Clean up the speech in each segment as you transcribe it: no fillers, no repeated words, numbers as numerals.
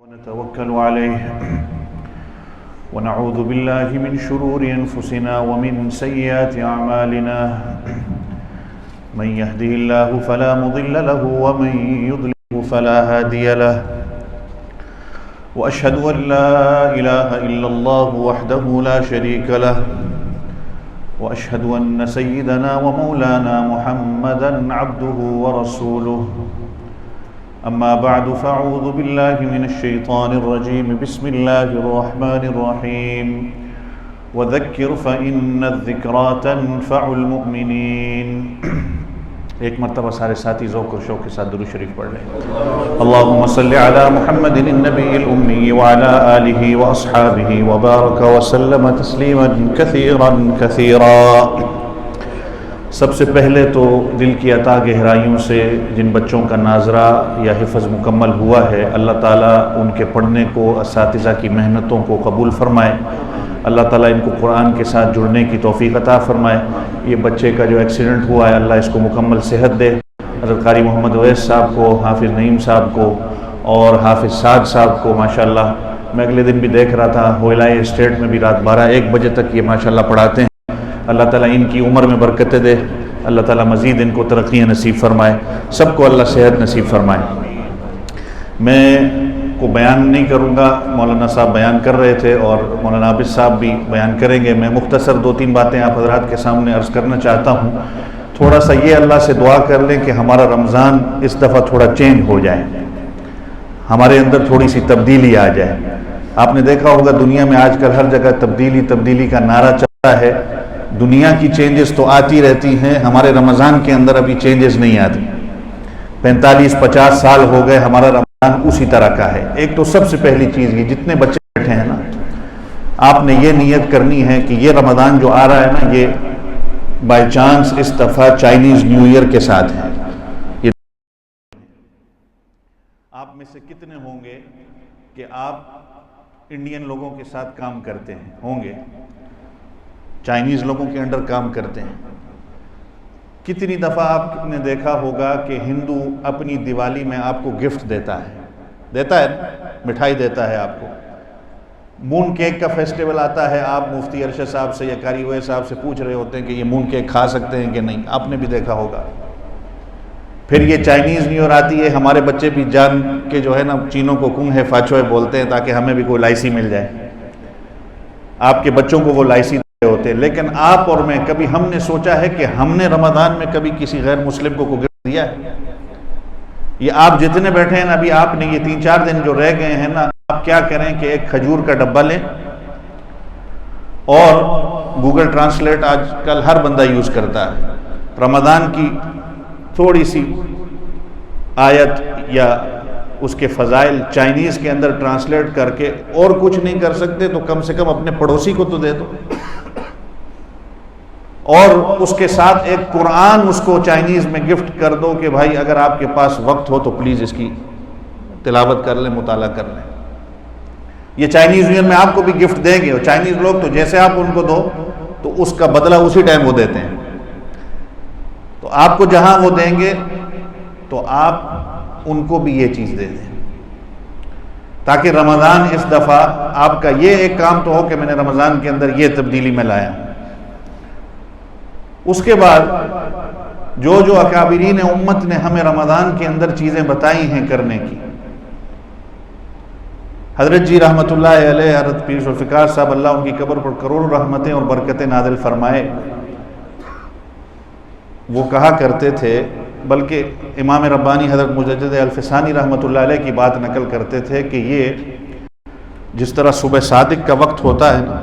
ونتوكل عليه ونعوذ بالله من شرور أنفسنا ومن سيئات أعمالنا من يهده الله فلا مضل له ومن يضلله فلا هادي له وأشهد أن لا إله إلا الله وحده لا شريك له وأشهد أن سيدنا ومولانا محمدا عبده ورسوله أما بعد فأعوذ بالله من الشيطان الرجيم بسم الله الرحمن الرحيم وذكر فإن الذكرى تنفع المؤمنين. ایک مرتبہ سارے ساتھی ذوق و شوق کے ساتھ درود شریف پڑھ لیں. اللهم صل على محمد النبي الأمي وعلى آله وأصحابه وبارك وسلم تسليما كثيرا كثيرا. سب سے پہلے تو دل کی عطا گہرائیوں سے جن بچوں کا ناظرہ یا حفظ مکمل ہوا ہے، اللہ تعالیٰ ان کے پڑھنے کو، اساتذہ کی محنتوں کو قبول فرمائے. اللہ تعالیٰ ان کو قرآن کے ساتھ جڑنے کی توفیق عطا فرمائے. یہ بچے کا جو ایکسیڈنٹ ہوا ہے، اللہ اس کو مکمل صحت دے. حضرت قاری محمد اویس صاحب کو، حافظ نعیم صاحب کو اور حافظ سعد صاحب کو ماشاءاللہ میں اگلے دن بھی دیکھ رہا تھا، ہوئلائے اسٹیٹ میں بھی رات 12-1 بجے تک یہ ماشاءاللہ پڑھاتے ہیں. اللہ تعالیٰ ان کی عمر میں برکتیں دے، اللہ تعالیٰ مزید ان کو ترقیاں نصیب فرمائے، سب کو اللہ صحت نصیب فرمائے. میں کو بیان نہیں کروں گا، مولانا صاحب بیان کر رہے تھے اور مولانا عابد صاحب بھی بیان کریں گے. میں مختصر 2-3 باتیں آپ حضرات کے سامنے عرض کرنا چاہتا ہوں. تھوڑا سا یہ اللہ سے دعا کر لیں کہ ہمارا رمضان اس دفعہ تھوڑا چینج ہو جائے، ہمارے اندر تھوڑی سی تبدیلی آ جائے. آپ نے دیکھا ہوگا دنیا میں آج کل ہر جگہ تبدیلی کا نعرہ چل رہا ہے. دنیا کی چینجز تو آتی رہتی ہیں، ہمارے رمضان کے اندر ابھی چینجز نہیں آتی. 45-50 سال ہو گئے، ہمارا رمضان اسی طرح کا ہے. ایک تو سب سے پہلی چیز یہ، جتنے بچے بیٹھے ہیں نا، آپ نے یہ نیت کرنی ہے کہ یہ رمضان جو آ رہا ہے نا، یہ بائی چانس اس دفعہ چائنیز نیو ایئر کے ساتھ ہے. یہ آپ میں سے کتنے ہوں گے کہ آپ انڈین لوگوں کے ساتھ کام کرتے ہیں؟ ہوں گے. چائنیز لوگوں کے انڈر کام کرتے ہیں. کتنی دفعہ آپ نے دیکھا ہوگا کہ ہندو اپنی دیوالی میں آپ کو گفٹ دیتا ہے مٹھائی دیتا ہے آپ کو. مون کیک کا فیسٹیول آتا ہے، آپ مفتی ارشد صاحب سے یا قاری اویس صاحب سے پوچھ رہے ہوتے ہیں کہ یہ مون کیک کھا سکتے ہیں کہ نہیں، آپ نے بھی دیکھا ہوگا. پھر یہ چائنیز نیو ایئر آتی ہے، ہمارے بچے بھی جان کے جو ہے نا چینوں کو کنگ ہے فاچوئے بولتے ہیں تاکہ ہمیں بھی کوئی لائسی مل جائے. آپ کے بچوں کو وہ لائسی ہوتے ہیں. لیکن آپ اور میں کبھی ہم نے سوچا ہے کہ ہم نے رمضان میں کبھی کسی غیر مسلم کو گفٹ دیا ہے؟ یہ آپ جتنے بیٹھے ہیں نا، ابھی آپ نے یہ 3-4 دن جو رہ گئے ہیں نا، آپ کیا کریں کہ ایک کھجور کا ڈبہ لیں اور گوگل ٹرانسلیٹ آج کل ہر بندہ یوز کرتا ہے. رمضان کی تھوڑی سی آیت یا اس کے فضائل چائنیز کے اندر ٹرانسلیٹ کر کے، اور کچھ نہیں کر سکتے تو کم سے کم اپنے پڑوسی کو تو دے دو، اور اس کے ساتھ ایک قرآن اس کو چائنیز میں گفٹ کر دو کہ بھائی اگر آپ کے پاس وقت ہو تو پلیز اس کی تلاوت کر لیں، مطالعہ کر لیں. یہ چائنیز نیو ایئر میں آپ کو بھی گفٹ دیں گے، اور چائنیز لوگ تو جیسے آپ ان کو دو تو اس کا بدلہ اسی ٹائم وہ دیتے ہیں. تو آپ کو جہاں وہ دیں گے تو آپ ان کو بھی یہ چیز دے دیں، تاکہ رمضان اس دفعہ آپ کا یہ ایک کام تو ہو کہ میں نے رمضان کے اندر یہ تبدیلی میں لایا. اس کے بعد جو اکابرین امت نے ہمیں رمضان کے اندر چیزیں بتائی ہیں کرنے کی، حضرت جی رحمت اللہ علیہ، حضرت پیر ذوالفقار صاحب اللہ ان کی قبر پر کروڑوں رحمتیں اور برکتیں نازل فرمائے، وہ کہا کرتے تھے، بلکہ امام ربانی حضرت مجدد الفسانی رحمت اللہ علیہ کی بات نقل کرتے تھے کہ یہ جس طرح صبح صادق کا وقت ہوتا ہے نا،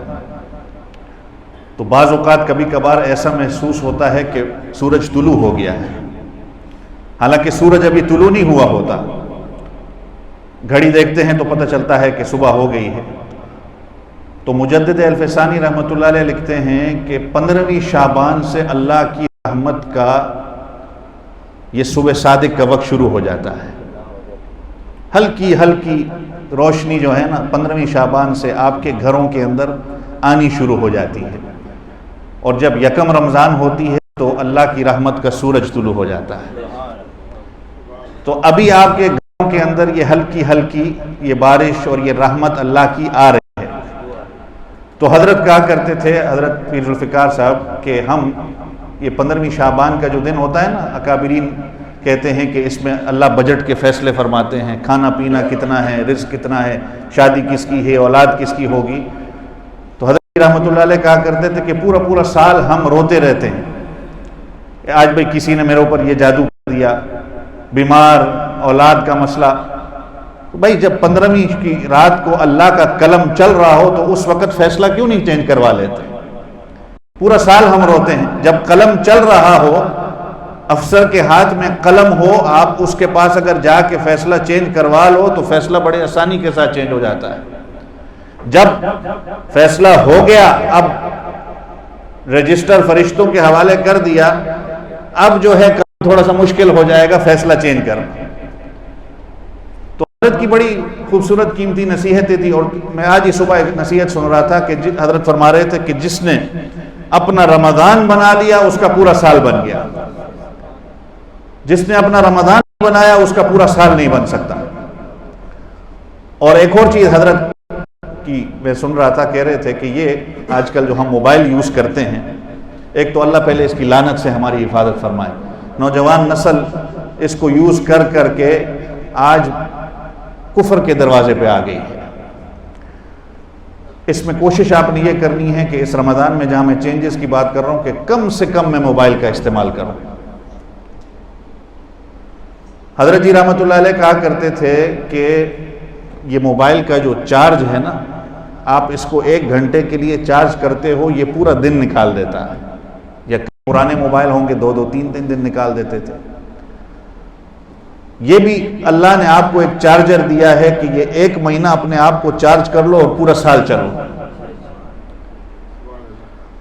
تو بعض اوقات کبھی کبھار ایسا محسوس ہوتا ہے کہ سورج طلوع ہو گیا ہے، حالانکہ سورج ابھی طلوع نہیں ہوا ہوتا. گھڑی دیکھتے ہیں تو پتہ چلتا ہے کہ صبح ہو گئی ہے. تو مجدد الفسانی رحمت اللہ علیہ لکھتے ہیں کہ 15ویں شعبان سے اللہ کی رحمت کا یہ صبح صادق کا وقت شروع ہو جاتا ہے. ہلکی ہلکی روشنی جو ہے نا 15ویں شعبان سے آپ کے گھروں کے اندر آنی شروع ہو جاتی ہے، اور جب 1 رمضان ہوتی ہے تو اللہ کی رحمت کا سورج طلوع ہو جاتا ہے. تو ابھی آپ کے کے اندر یہ ہلکی ہلکی یہ بارش اور یہ رحمت اللہ کی آ رہی ہے. تو حضرت کہا کرتے تھے، حضرت پیر ذوالفقار صاحب، کہ ہم یہ 15ویں شعبان کا جو دن ہوتا ہے نا، اکابرین کہتے ہیں کہ اس میں اللہ بجٹ کے فیصلے فرماتے ہیں، کھانا پینا کتنا ہے، رزق کتنا ہے، شادی کس کی ہے، اولاد کس کی ہوگی. تو حضرت رحمۃ اللہ علیہ کہا کرتے تھے کہ پورا سال ہم روتے رہتے ہیں، آج بھئی کسی نے میرے اوپر یہ جادو کر دیا، بیمار، اولاد کا مسئلہ. تو بھائی جب 15ویں کی رات کو اللہ کا قلم چل رہا ہو تو اس وقت فیصلہ کیوں نہیں چینج کروا لیتے؟ پورا سال ہم روتے ہیں، جب قلم چل رہا ہو، افسر کے ہاتھ میں قلم ہو، آپ اس کے پاس اگر جا کے فیصلہ چینج کروا لو تو فیصلہ بڑے آسانی کے ساتھ چینج ہو جاتا ہے. جب فیصلہ ہو گیا، اب رجسٹر فرشتوں کے حوالے کر دیا، اب جو ہے تھوڑا سا مشکل ہو جائے گا فیصلہ چینج کرنا. تو حضرت کی بڑی خوبصورت قیمتی نصیحتیں تھی. اور میں آج ہی صبح ایک نصیحت سن رہا تھا کہ حضرت فرما رہے تھے کہ جس نے اپنا رمضان بنا لیا اس کا پورا سال بن گیا، جس نے اپنا رمضان بنایا اس کا پورا سال نہیں بن سکتا. اور ایک اور چیز حضرت کی میں سن رہا تھا، کہہ رہے تھے کہ یہ آج کل جو ہم موبائل یوز کرتے ہیں، ایک تو اللہ پہلے اس کی لعنت سے ہماری حفاظت فرمائے. نوجوان نسل اس کو یوز کر کر کے آج کفر کے دروازے پہ آ گئی ہے. اس میں کوشش آپ نے یہ کرنی ہے کہ اس رمضان میں جہاں میں چینجز کی بات کر رہا ہوں کہ کم سے کم میں موبائل کا استعمال کروں. حضرت جی رحمۃ اللہ علیہ کہا کرتے تھے کہ یہ موبائل کا جو چارج ہے نا، آپ اس کو 1 گھنٹے کے لیے چارج کرتے ہو، یہ پورا دن نکال دیتا ہے. یا پرانے موبائل ہوں گے 2-2 3-3 دن نکال دیتے تھے. یہ بھی اللہ نے آپ کو ایک چارجر دیا ہے کہ یہ 1 مہینہ اپنے آپ کو چارج کر لو اور پورا سال چلو.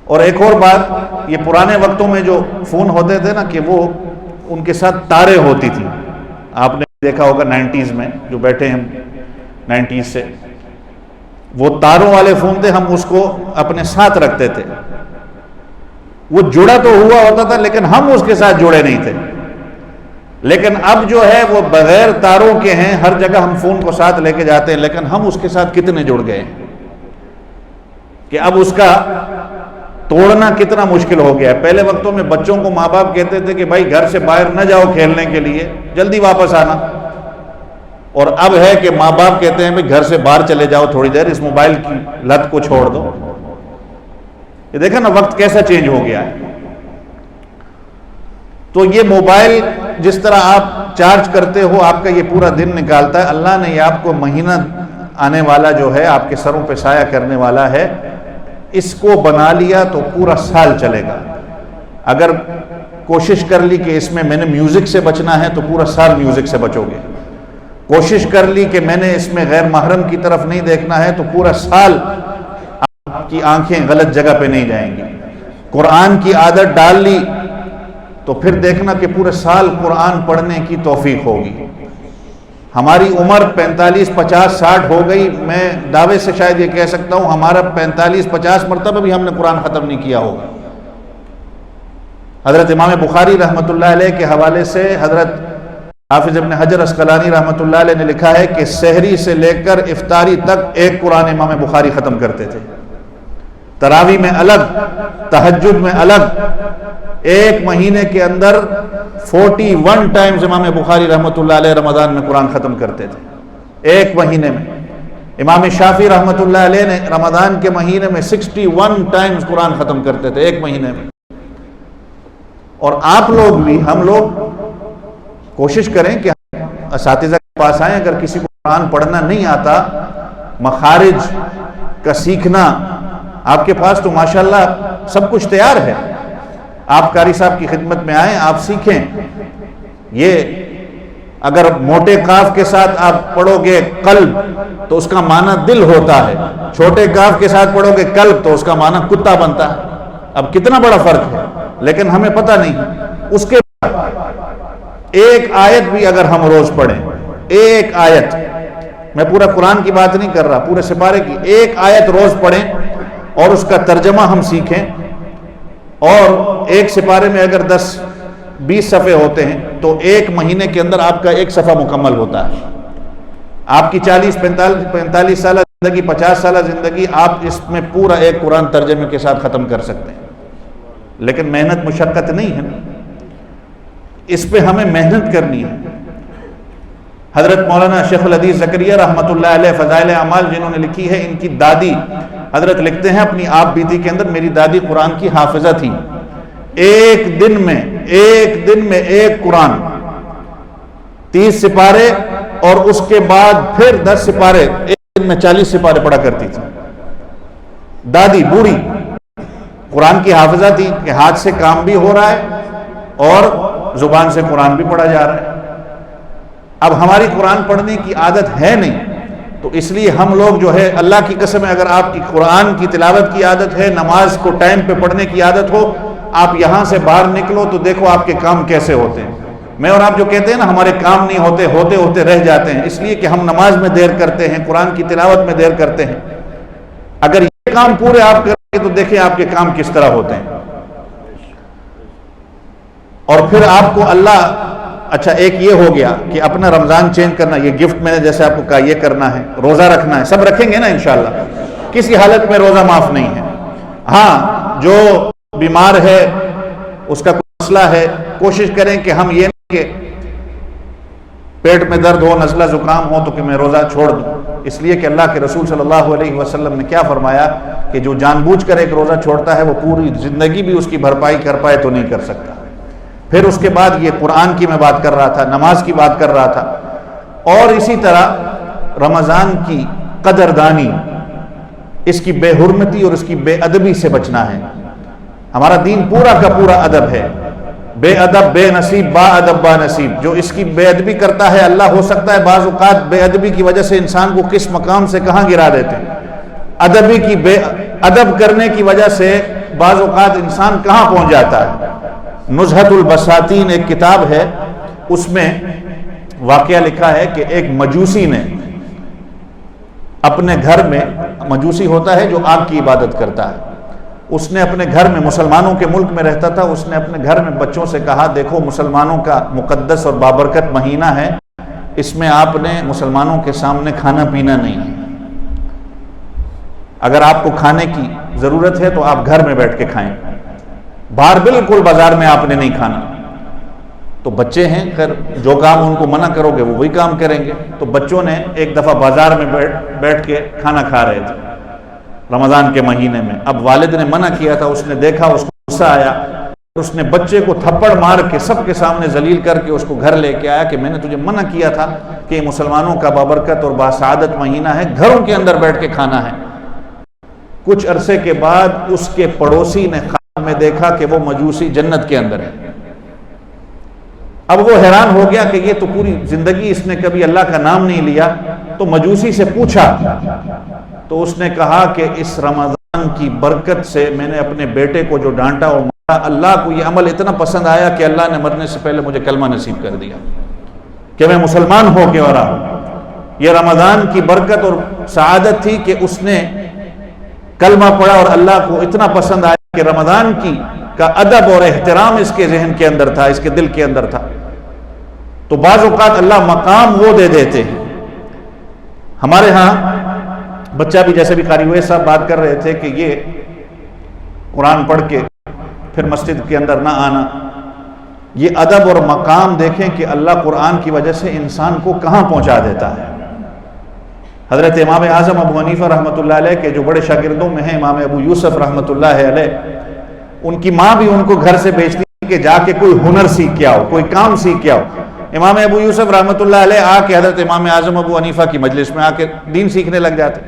اور ایک اور بات، یہ پرانے وقتوں میں جو فون ہوتے تھے نا کہ وہ ان کے ساتھ تاریں ہوتی تھی. آپ نے دیکھا ہوگا 90s میں جو بیٹھے ہیں 90s سے، وہ تاروں والے فون تھے، ہم اس کو اپنے ساتھ رکھتے تھے. وہ جڑا تو ہوا ہوتا تھا لیکن ہم اس کے ساتھ جڑے نہیں تھے. لیکن اب جو ہے وہ بغیر تاروں کے ہیں، ہر جگہ ہم فون کو ساتھ لے کے جاتے ہیں، لیکن ہم اس کے ساتھ کتنے جڑ گئے ہیں کہ اب اس کا توڑنا کتنا مشکل ہو گیا ہے. پہلے وقتوں میں بچوں کو ماں باپ کہتے تھے کہ بھائی گھر سے باہر نہ جاؤ کھیلنے کے لیے، جلدی واپس آنا. اور اب ہے کہ ماں باپ کہتے ہیں بھائی گھر سے باہر چلے جاؤ تھوڑی دیر، اس موبائل کی لت کو چھوڑ دو. یہ دیکھیں نا وقت کیسا چینج ہو گیا ہے. تو یہ موبائل جس طرح آپ چارج کرتے ہو آپ کا یہ پورا دن نکالتا ہے. اللہ نے یہ آپ کو مہینہ آنے والا جو ہے آپ کے سروں پہ سایہ کرنے والا ہے، اس کو بنا لیا تو پورا سال چلے گا. اگر کوشش کر لی کہ اس میں نے میوزک سے بچنا ہے تو پورا سال میوزک سے بچو گے. کوشش کر لی کہ میں نے اس میں غیر محرم کی طرف نہیں دیکھنا ہے تو پورا سال آپ کی آنکھیں غلط جگہ پہ نہیں جائیں گی. قرآن کی عادت ڈال لی تو پھر دیکھنا کہ پورے سال قرآن پڑھنے کی توفیق ہوگی. ہماری عمر 45 50 60 ہو گئی، میں دعوے سے شاید یہ کہہ سکتا ہوں ہمارا 45 50 مرتبہ بھی ہم نے قرآن ختم نہیں کیا ہوگا. حضرت امام بخاری رحمۃ اللہ علیہ کے حوالے سے حضرت حافظ ابن حجر اسقلانی رحمۃ اللہ علیہ نے لکھا ہے کہ سحری سے لے کر افطاری تک ایک قرآن امام بخاری ختم کرتے تھے. تراوی میں الگ، تہجد میں الگ. ایک مہینے کے اندر 41 ٹائمز امام بخاری رحمۃ اللہ علیہ رمضان میں قرآن ختم کرتے تھے ایک مہینے میں. امام شافعی رحمۃ اللہ علیہ نے رمضان کے مہینے میں 61 ٹائمز قرآن ختم کرتے تھے ایک مہینے میں. اور آپ لوگ بھی، ہم لوگ کوشش کریں کہ اساتذہ کے پاس آئیں. اگر کسی کو قرآن پڑھنا نہیں آتا، مخارج کا سیکھنا آپ کے پاس تو ماشاءاللہ سب کچھ تیار ہے. آپ قاری صاحب کی خدمت میں آئیں، آپ سیکھیں. یہ اگر موٹے قاف کے ساتھ آپ پڑھو گے قلب تو اس کا معنی دل ہوتا ہے، چھوٹے قاف کے ساتھ پڑھو گے قلب تو اس کا معنی کتا بنتا ہے. اب کتنا بڑا فرق ہے، لیکن ہمیں پتہ نہیں. اس کے بعد ایک آیت بھی اگر ہم روز پڑھیں، ایک آیت، میں پورا قرآن کی بات نہیں کر رہا، پورے سپارے کی ایک آیت روز پڑھیں اور اس کا ترجمہ ہم سیکھیں، اور ایک سپارے میں اگر 10 20 صفحے ہوتے ہیں تو ایک مہینے کے اندر آپ کا ایک صفحہ مکمل ہوتا ہے. آپ کی 45 سالہ زندگی، 50 سالہ زندگی، آپ اس میں پورا ایک قرآن ترجمے کے ساتھ ختم کر سکتے ہیں. لیکن محنت مشقت نہیں ہے، اس پہ ہمیں محنت کرنی ہے. حضرت مولانا شیخ الحدیث زکریا رحمۃ اللہ علیہ فضائل اعمال جنہوں نے لکھی ہے، ان کی دادی حضرت لکھتے ہیں اپنی آپ بیتی کے اندر، میری دادی قرآن کی حافظہ تھی. ایک دن میں ایک قرآن 30 سپارے اور اس کے بعد پھر 10 سپارے، ایک دن میں 40 سپارے پڑھا کرتی تھی. دادی بوڑھی قرآن کی حافظہ تھی کہ ہاتھ سے کام بھی ہو رہا ہے اور زبان سے قرآن بھی پڑھا جا رہا ہے. اب ہماری قرآن پڑھنے کی عادت ہے نہیں، تو اس لیے ہم لوگ جو ہے، اللہ کی قسم ہے، اگر آپ کی قرآن کی تلاوت کی عادت ہے، نماز کو ٹائم پہ پڑھنے کی عادت ہو، آپ یہاں سے باہر نکلو تو دیکھو آپ کے کام کیسے ہوتے ہیں. میں اور آپ جو کہتے ہیں نا ہمارے کام نہیں ہوتے رہ جاتے ہیں، اس لیے کہ ہم نماز میں دیر کرتے ہیں، قرآن کی تلاوت میں دیر کرتے ہیں. اگر یہ کام پورے آپ کریں گے تو دیکھیں آپ کے کام کس طرح ہوتے ہیں. اور پھر آپ کو اللہ، اچھا ایک یہ ہو گیا کہ اپنا رمضان چینج کرنا، یہ گفٹ میں نے جیسے آپ کو کہا یہ کرنا ہے، روزہ رکھنا ہے، سب رکھیں گے نا انشاءاللہ، کسی حالت میں روزہ معاف نہیں ہے. ہاں جو بیمار ہے، اس کا کوئی مسئلہ ہے، کوشش کریں کہ ہم یہ نہیں کہ پیٹ میں درد ہو، نزلہ زکام ہو تو کہ میں روزہ چھوڑ دوں. اس لیے کہ اللہ کے رسول صلی اللہ علیہ وسلم نے کیا فرمایا کہ جو جان بوجھ کر ایک روزہ چھوڑتا ہے وہ پوری زندگی بھی اس کی بھرپائی کر پائے تو نہیں کر سکتا. پھر اس کے بعد یہ قرآن کی میں بات کر رہا تھا، نماز کی بات کر رہا تھا، اور اسی طرح رمضان کی قدردانی، اس کی بے حرمتی اور اس کی بے ادبی سے بچنا ہے. ہمارا دین پورا کا پورا ادب ہے. بے ادب بے نصیب، با ادب با نصیب. جو اس کی بے ادبی کرتا ہے، اللہ ہو سکتا ہے بعض اوقات بے ادبی کی وجہ سے انسان کو کس مقام سے کہاں گرا دیتے ہیں. بے ادب کرنے کی وجہ سے بعض اوقات انسان کہاں پہنچ جاتا ہے. نزہت البساتین ایک کتاب ہے، اس میں واقعہ لکھا ہے کہ ایک مجوسی نے اپنے گھر میں، مجوسی ہوتا ہے جو آگ کی عبادت کرتا ہے، اس نے اپنے گھر میں، مسلمانوں کے ملک میں رہتا تھا، اس نے اپنے گھر میں بچوں سے کہا دیکھو مسلمانوں کا مقدس اور بابرکت مہینہ ہے، اس میں آپ نے مسلمانوں کے سامنے کھانا پینا نہیں ہے. اگر آپ کو کھانے کی ضرورت ہے تو آپ گھر میں بیٹھ کے کھائیں، باہر بالکل بازار میں آپ نے نہیں کھانا. تو بچے ہیں، خیر جو کام ان کو منع کرو گے وہ وہی کام کریں گے. تو بچوں نے ایک دفعہ بازار میں بیٹھ کے کھانا کھا رہے تھے رمضان کے مہینے میں. اب والد نے منع کیا تھا، اس نے دیکھا، اس کو غصہ آیا، اس نے بچے کو تھپڑ مار کے سب کے سامنے ذلیل کر کے اس کو گھر لے کے آیا کہ میں نے تجھے منع کیا تھا کہ یہ مسلمانوں کا بابرکت اور باسعادت مہینہ ہے، گھروں کے اندر بیٹھ کے کھانا ہے. کچھ عرصے کے بعد اس کے پڑوسی نے خواب میں دیکھا کہ وہ مجوسی جنت کے اندر ہے. اب وہ حیران ہو گیا کہ یہ تو پوری زندگی اس نے کبھی اللہ کا نام نہیں لیا. تو مجوسی سے پوچھا تو اس نے کہا کہ اس رمضان کی برکت سے میں نے اپنے بیٹے کو جو ڈانٹا اور مارا، اللہ کو یہ عمل اتنا پسند آیا کہ اللہ نے مرنے سے پہلے مجھے کلمہ نصیب کر دیا کہ میں مسلمان ہو کے رہا ہوں. یہ رمضان کی برکت اور سعادت تھی کہ اس نے کلمہ پڑھا اور اللہ کو اتنا پسند آیا کہ رمضان کا ادب اور احترام اس کے ذہن کے اندر تھا، اس کے دل کے اندر تھا. تو بعض اوقات اللہ مقام وہ دے دیتے ہیں. ہمارے ہاں بچہ بھی، جیسے بھی قاری ہوئے صاحب بات کر رہے تھے کہ یہ قرآن پڑھ کے پھر مسجد کے اندر نہ آنا، یہ ادب اور مقام دیکھیں کہ اللہ قرآن کی وجہ سے انسان کو کہاں پہنچا دیتا ہے. حضرت امام اعظم ابو حنیفہ رحمۃ اللہ علیہ کے جو بڑے شاگردوں میں ہیں امام ابو یوسف رحمۃ اللہ علیہ، ان کی ماں بھی ان کو گھر سے بھیجتی کہ جا کے کوئی ہنر سیکھ کے آؤ، کوئی کام سیکھ کے آؤ. امام ابو یوسف رحمۃ اللہ علیہ آ کے حضرت امام اعظم ابو حنیفہ کی مجلس میں آ کے دین سیکھنے لگ جاتے.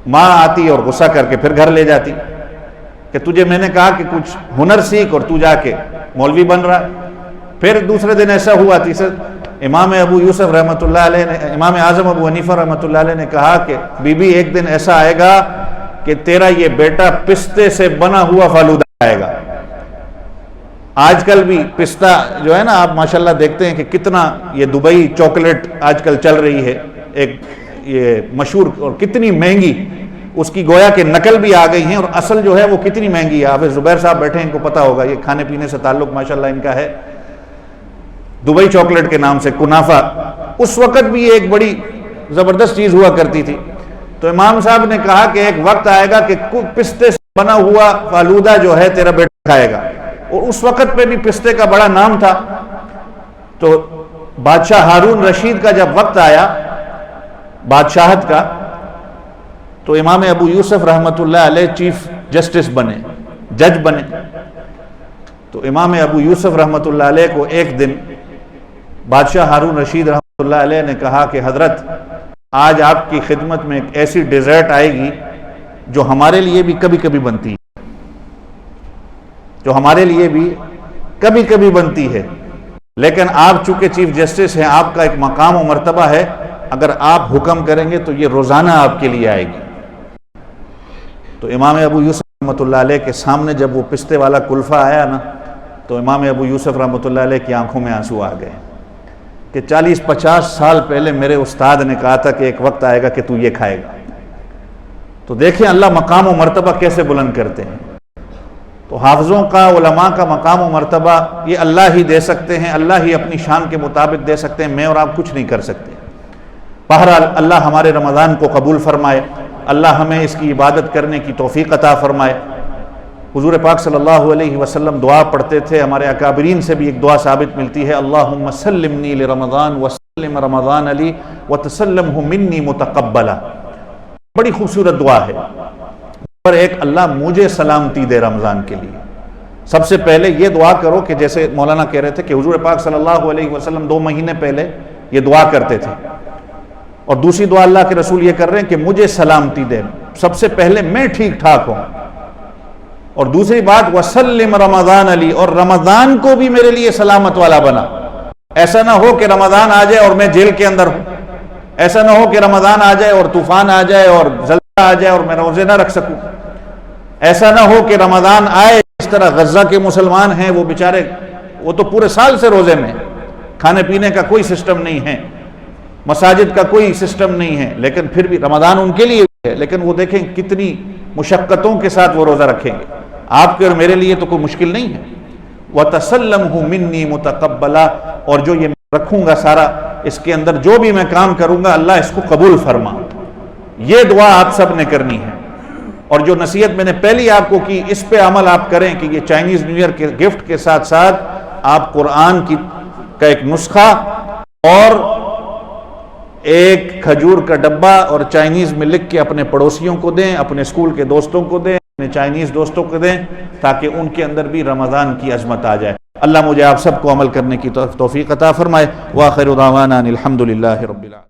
ماں آتی اور غصہ کر کے پھر گھر لے جاتی کہ تجھے میں نے کہا کہ کچھ ہنر سیکھ اور تو جا کے مولوی بن رہا. پھر دوسرے دن ایسا ہوا، تیسرے امام ابو یوسف رحمۃ اللہ علیہ نے، امام اعظم ابو حنیفہ رحمۃ اللہ علیہ نے کہا کہ بی بی ایک دن ایسا آئے گا کہ تیرا یہ بیٹا پستے سے بنا ہوا فالودہ آئے گا. آج کل بھی پستہ جو ہے نا، آپ ماشاءاللہ دیکھتے ہیں کہ کتنا یہ دبئی چاکلیٹ آج کل چل رہی ہے، ایک یہ مشہور اور کتنی مہنگی، اس کی گویا کہ نقل بھی آ گئی ہیں، اور اصل جو ہے وہ کتنی مہنگی ہے۔ حافظ زبیر صاحب بیٹھے ہیں، ان کو پتہ ہوگا، یہ کھانے پینے سے تعلق ماشاءاللہ ان کا ہے، دبئی چاکلیٹ کے نام سے کنافہ، اس وقت بھی یہ ایک بڑی زبردست چیز ہوا کرتی تھی۔ تو امام صاحب نے کہا کہ ایک وقت آئے گا کہ پستے سے بنا ہوا فالودہ جو ہے تیرا بیٹا کھائے گا، اور اس وقت پہ بھی پستے کا بڑا نام تھا۔ تو بادشاہ ہارون رشید کا جب وقت آیا بادشاہت کا، تو امام ابو یوسف رحمۃ اللہ علیہ چیف جسٹس بنے، جج بنے۔ تو امام ابو یوسف رحمۃ اللہ علیہ کو ایک دن بادشاہ ہارون رشید رحمۃ اللہ علیہ نے کہا کہ حضرت آج آپ کی خدمت میں ایک ایسی ڈیزرٹ آئے گی جو ہمارے لیے بھی کبھی کبھی بنتی ہے، جو ہمارے لیے بھی کبھی کبھی بنتی ہے، لیکن آپ چونکہ چیف جسٹس ہیں، آپ کا ایک مقام و مرتبہ ہے، اگر آپ حکم کریں گے تو یہ روزانہ آپ کے لیے آئے گی۔ تو امام ابو یوسف رحمۃ اللہ علیہ کے سامنے جب وہ پستے والا کلفہ آیا نا، تو امام ابو یوسف رحمۃ اللہ علیہ کی آنکھوں میں آنسو آ گئے کہ 40-50 سال پہلے میرے استاد نے کہا تھا کہ ایک وقت آئے گا کہ تو یہ کھائے گا۔ تو دیکھیں اللہ مقام و مرتبہ کیسے بلند کرتے ہیں۔ تو حافظوں کا، علماء کا مقام و مرتبہ یہ اللہ ہی دے سکتے ہیں، اللہ ہی اپنی شان کے مطابق دے سکتے ہیں، میں اور آپ کچھ نہیں کر سکتے۔ بہرحال اللہ ہمارے رمضان کو قبول فرمائے، اللہ ہمیں اس کی عبادت کرنے کی توفیق عطا فرمائے۔ حضور پاک صلی اللہ علیہ وسلم دعا پڑھتے تھے، ہمارے اکابرین سے بھی ایک دعا ثابت ملتی ہے، اللہم سلمنی لرمضان وسلم رمضان علی وتسلمہ منی متقبلا۔ بڑی خوبصورت دعا ہے، پر ایک اللہ مجھے سلامتی دے رمضان کے لیے۔ سب سے پہلے یہ دعا کرو کہ جیسے مولانا کہہ رہے تھے کہ حضور پاک صلی اللہ علیہ وسلم 2 مہینے پہلے یہ دعا کرتے تھے، اور دوسری دعا اللہ کے رسول یہ کر رہے ہیں کہ مجھے سلامتی دے، سب سے پہلے میں ٹھیک ٹھاک ہوں، اور دوسری بات وسلم رمضان علی، اور رمضان کو بھی میرے لیے سلامت والا بنا۔ ایسا نہ ہو کہ رمضان آ جائے اور میں جیل کے اندر ہوں، ایسا نہ ہو کہ رمضان آ جائے اور طوفان آ جائے اور زلزلہ آ جائے اور میں روزے نہ رکھ سکوں، ایسا نہ ہو کہ رمضان آئے اس طرح غزہ کے مسلمان ہیں، وہ بیچارے وہ تو پورے سال سے روزے میں، کھانے پینے کا کوئی سسٹم نہیں ہے، مساجد کا کوئی سسٹم نہیں ہے، لیکن پھر بھی رمضان ان کے لیے ہے، لیکن وہ دیکھیں کتنی مشقتوں کے ساتھ وہ روزہ رکھیں گے۔ آپ کے اور میرے لیے تو کوئی مشکل نہیں ہے۔ وَتَسَلَّمْهُ مِنِّي مُتَقَبَّلًا، اور جو یہ رکھوں گا سارا، اس کے اندر جو بھی میں کام کروں گا اللہ اس کو قبول فرما۔ یہ دعا آپ سب نے کرنی ہے، اور جو نصیحت میں نے پہلی آپ کو کی اس پہ عمل آپ کریں کہ یہ چائنیز نیو ایئر کے گفٹ کے ساتھ ساتھ آپ قرآن کا ایک نسخہ اور ایک کھجور کا ڈبہ اور چائنیز میں لکھ کے اپنے پڑوسیوں کو دیں، اپنے اسکول کے دوستوں کو دیں، اپنے چائنیز دوستوں کو دیں، تاکہ ان کے اندر بھی رمضان کی عظمت آ جائے۔ اللہ مجھے آپ سب کو عمل کرنے کی توفیق عطا فرمائے۔ وآخر دعوانا الحمد للہ رب العالمین۔